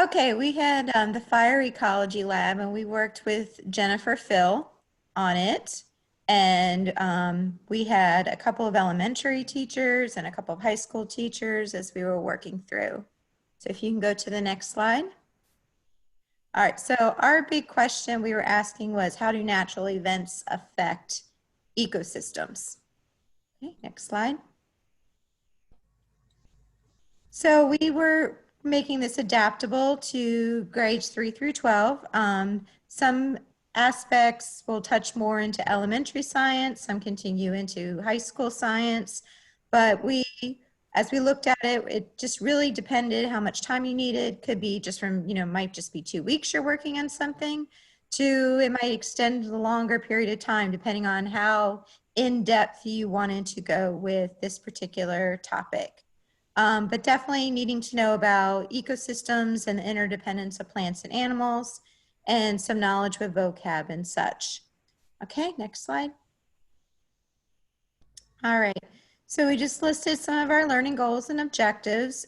Okay, we had the fire ecology lab and we worked with Jennifer Phil on it. And we had a couple of elementary teachers and a couple of high school teachers as we were working through. So if you can go to the next slide. All right, so our big question we were asking was, how do natural events affect ecosystems? Okay, next slide. So we were making this adaptable to grades 3 through 12. Some aspects will touch more into elementary science, some continue into high school science, but as we looked at it, it just really depended how much time you needed. Could be just from, might just be 2 weeks you're working on something, to it might extend a longer period of time depending on how in-depth you wanted to go with this particular topic. But definitely needing to know about ecosystems and the interdependence of plants and animals, and some knowledge with vocab and such. Okay, next slide. All right, so we just listed some of our learning goals and objectives.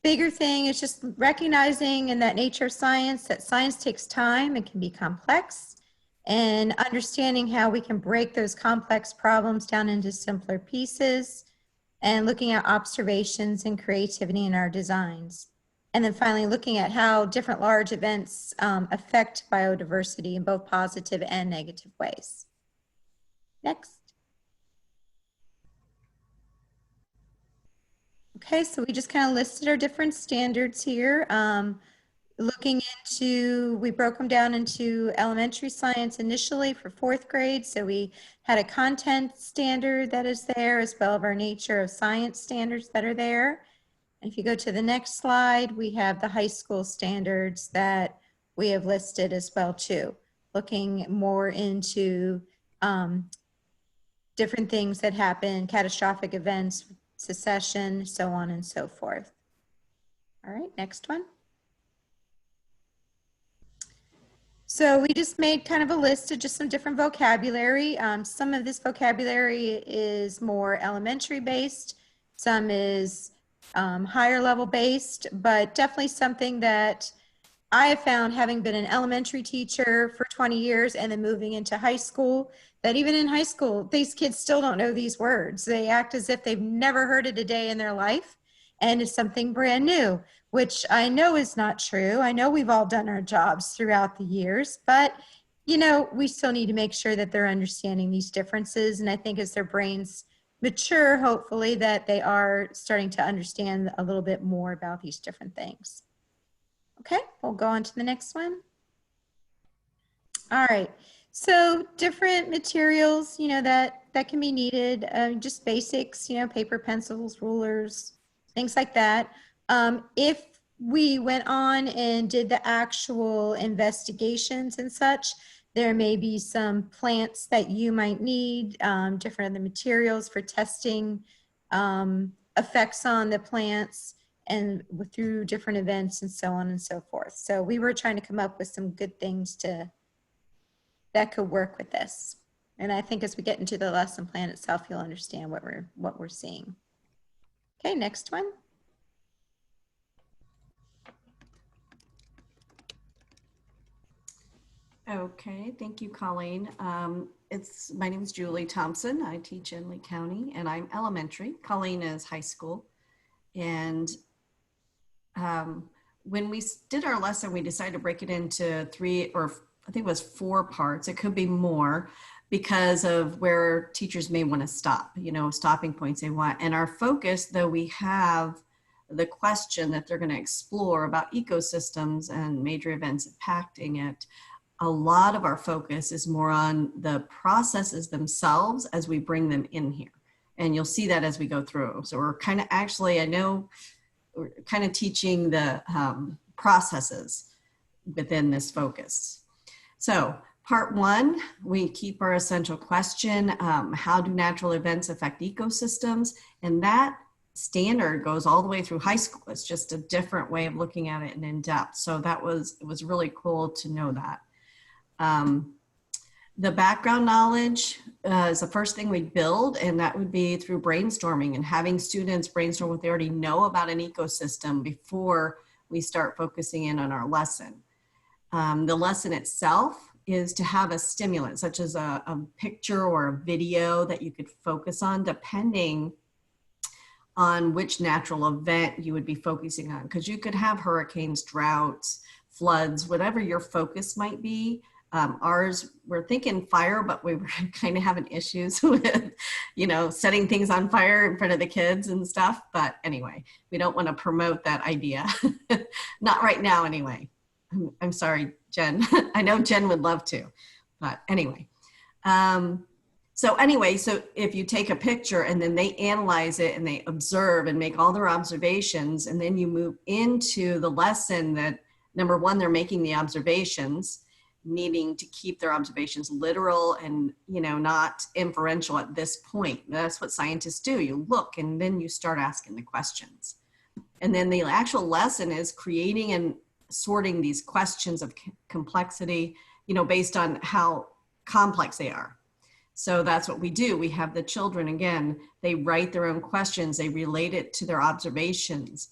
Bigger thing is just recognizing in that nature of science that science takes time and can be complex, and understanding how we can break those complex problems down into simpler pieces, and looking at observations and creativity in our designs. And then finally looking at how different large events affect biodiversity in both positive and negative ways. Next. Okay, so we just kind of listed our different standards here. Looking into, we broke them down into elementary science initially for 4th grade. So we had a content standard that is there, as well as our nature of science standards that are there. And if you go to the next slide, we have the high school standards that we have listed as well too, looking more into different things that happen, catastrophic events, secession, so on and so forth. All right, next one. So we just made kind of a list of just some different vocabulary. Some of this vocabulary is more elementary based, some is higher level based, but definitely something that I have found, having been an elementary teacher for 20 years and then moving into high school, that even in high school, these kids still don't know these words. They act as if they've never heard it a day in their life, and it's something brand new, which I know is not true. I know we've all done our jobs throughout the years, but we still need to make sure that they're understanding these differences. And I think as their brains mature, hopefully, that they are starting to understand a little bit more about these different things. Okay, we'll go on to the next one. All right, so different materials, that can be needed, just basics, paper, pencils, rulers, things like that. If we went on and did the actual investigations and such, there may be some plants that you might need, different of the materials for testing effects on the plants, and through different events and so on and so forth. So we were trying to come up with some good things that could work with this. And I think as we get into the lesson plan itself, you'll understand what we're seeing. Okay, next one. Okay, thank you, Colleen. My name is Julie Thompson. I teach in Lee County, and I'm elementary. Colleen is high school. And when we did our lesson, we decided to break it into 3, or I think it was 4 parts. It could be more because of where teachers may want to stop, stopping points they want. And our focus, though we have the question that they're going to explore about ecosystems and major events impacting it, a lot of our focus is more on the processes themselves as we bring them in here. And you'll see that as we go through. So we're kind of we're kind of teaching the processes within this focus. So part 1, we keep our essential question, how do natural events affect ecosystems? And that standard goes all the way through high school. It's just a different way of looking at it and in depth. So it was really cool to know that. The background knowledge is the first thing we build, and that would be through brainstorming and having students brainstorm what they already know about an ecosystem before we start focusing in on our lesson. The lesson itself is to have a stimulant, such as a picture or a video that you could focus on, depending on which natural event you would be focusing on. Because you could have hurricanes, droughts, floods, whatever your focus might be. Ours, we're thinking fire, but we were kind of having issues with, setting things on fire in front of the kids and stuff. But anyway, we don't want to promote that idea. Not right now, anyway. I'm sorry, Jen. I know Jen would love to, but anyway. So if you take a picture and then they analyze it and they observe and make all their observations, and then you move into the lesson that, number one, they're making the observations, needing to keep their observations literal and, not inferential at this point. That's what scientists do. You look and then you start asking the questions. And then the actual lesson is creating and sorting these questions of complexity, based on how complex they are. So that's what we do. We have the children, again, they write their own questions, they relate it to their observations.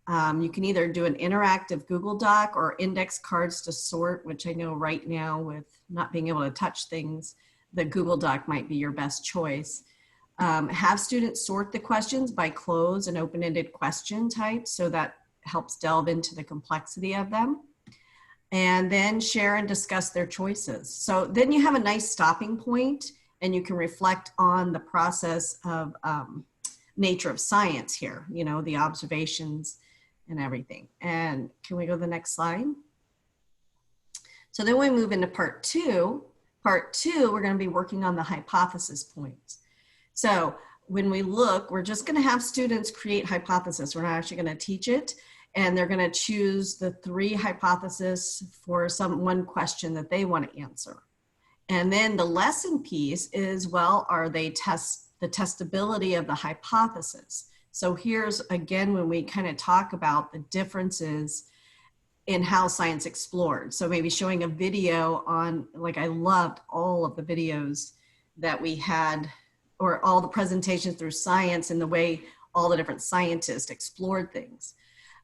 You can either do an interactive Google Doc or index cards to sort, which I know right now with not being able to touch things, the Google Doc might be your best choice. Have students sort the questions by closed and open-ended question types, so that helps delve into the complexity of them. And then share and discuss their choices. So then you have a nice stopping point and you can reflect on the process of nature of science here, the observations and everything. And can we go to the next slide? So then we move into part two. Part two, we're going to be working on the hypothesis points. So when we look, we're just going to have students create hypothesis. We're not actually going to teach it. And they're going to choose the 3 hypotheses for one question that they want to answer. And then the lesson piece is, are they the testability of the hypothesis? So here's, again, when we kind of talk about the differences in how science explored. So maybe showing a video on, I loved all of the videos that we had, or all the presentations through science and the way all the different scientists explored things.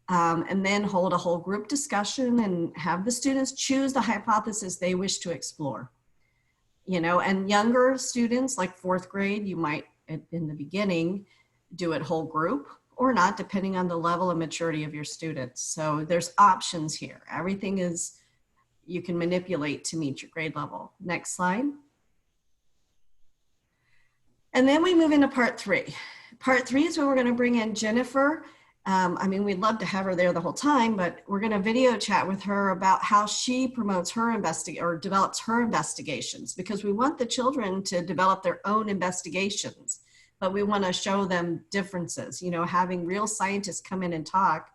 And then hold a whole group discussion and have the students choose the hypothesis they wish to explore. And younger students, like 4th grade, you might, in the beginning, do it whole group or not, depending on the level of maturity of your students. So there's options here. Everything is, you can manipulate to meet your grade level. Next slide. And then we move into part 3. Part 3 is where we're going to bring in Jennifer. We'd love to have her there the whole time, but we're going to video chat with her about how she promotes her develops her investigations, because we want the children to develop their own investigations, but we want to show them differences. Having real scientists come in and talk.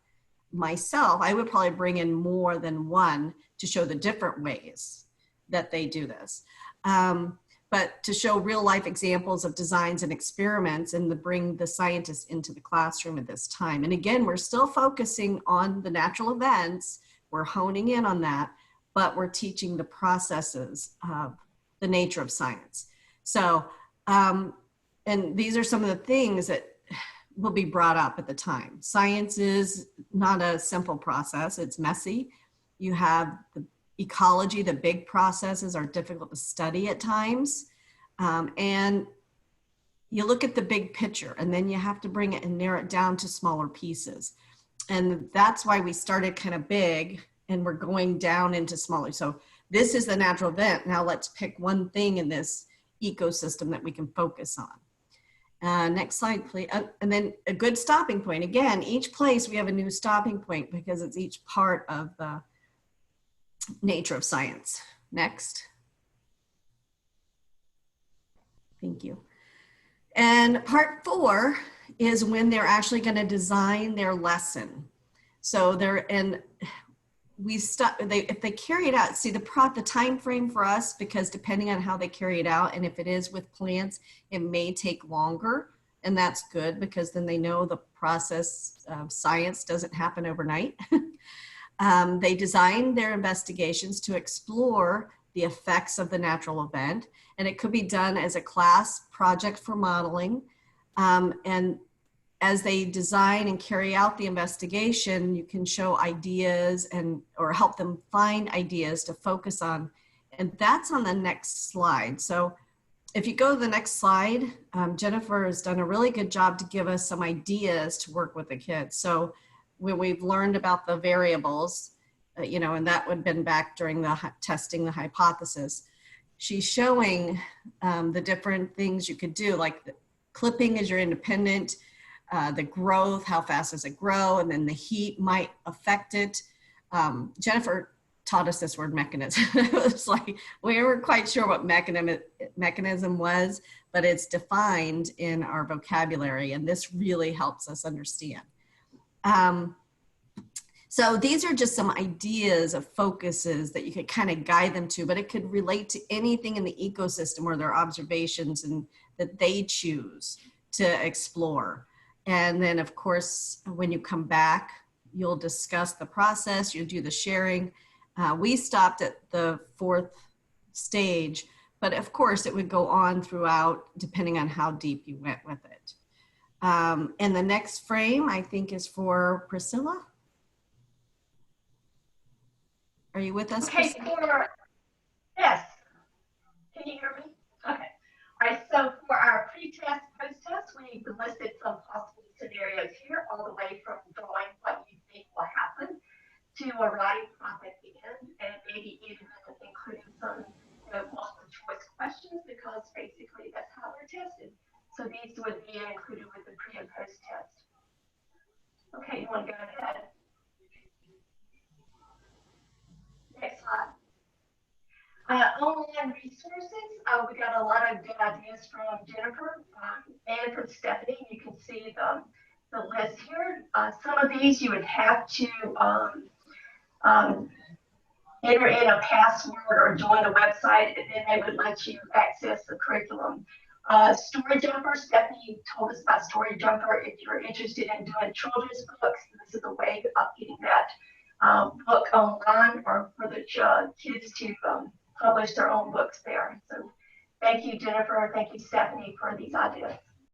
Myself, I would probably bring in more than one to show the different ways that they do this. But to show real life examples of designs and experiments and to bring the scientists into the classroom at this time. And again, we're still focusing on the natural events. We're honing in on that, but we're teaching the processes of the nature of science. So, and these are some of the things that will be brought up at the time. Science is not a simple process. It's messy. You have the ecology, the big processes are difficult to study at times. And you look at the big picture and then you have to bring it and narrow it down to smaller pieces. And that's why we started kind of big and we're going down into smaller. So this is the natural event. Now let's pick one thing in this ecosystem that we can focus on. Next slide, please. And then a good stopping point. Again, each place we have a new stopping point because it's each part of the nature of science. Next. Thank you. And part 4 is when they're actually going to design their lesson. So if they carry it out, see the time frame for us, because depending on how they carry it out, and if it is with plants, it may take longer, and that's good because then they know the process of science doesn't happen overnight. They design their investigations to explore the effects of the natural event, and it could be done as a class project for modeling. And as they design and carry out the investigation, you can show ideas and or help them find ideas to focus on. And that's on the next slide. So if you go to the next slide, Jennifer has done a really good job to give us some ideas to work with the kids. So when we've learned about the variables, and that would have been back during the testing the hypothesis, she's showing the different things you could do, like the clipping as your independent, the growth, how fast does it grow, and then the heat might affect it. Jennifer taught us this word mechanism. It was like, we weren't quite sure what mechanism was, but it's defined in our vocabulary, and this really helps us understand. So these are just some ideas of focuses that you could kind of guide them to, but it could relate to anything in the ecosystem or their observations and that they choose to explore. And then of course, when you come back, you'll discuss the process, you'll do the sharing. We stopped at the 4th stage, but of course it would go on throughout depending on how deep you went with it. And the next frame I think is for Priscilla. Are you with us? Okay, yes. Can you hear me? Okay. All right, so for our pre-test, post-test, we've listed some possible scenarios here, all the way from drawing what you think will happen to a writing prompt at the end, and maybe even including some multiple choice questions, because basically that's how they're tested. So these would be included with the pre and post-test. Okay, you want to go ahead? Next slide. Online resources, we got a lot of good ideas from Jennifer and from Stephanie. You can see the list here. Some of these you would have to enter in a password or join the website, and then they would let you access the curriculum. Story Jumper, Stephanie told us about Story Jumper. If you're interested in doing children's books, this is a way of getting that book online, or for the kids to publish their own books there. So thank you, Jennifer. Thank you, Stephanie, for these ideas.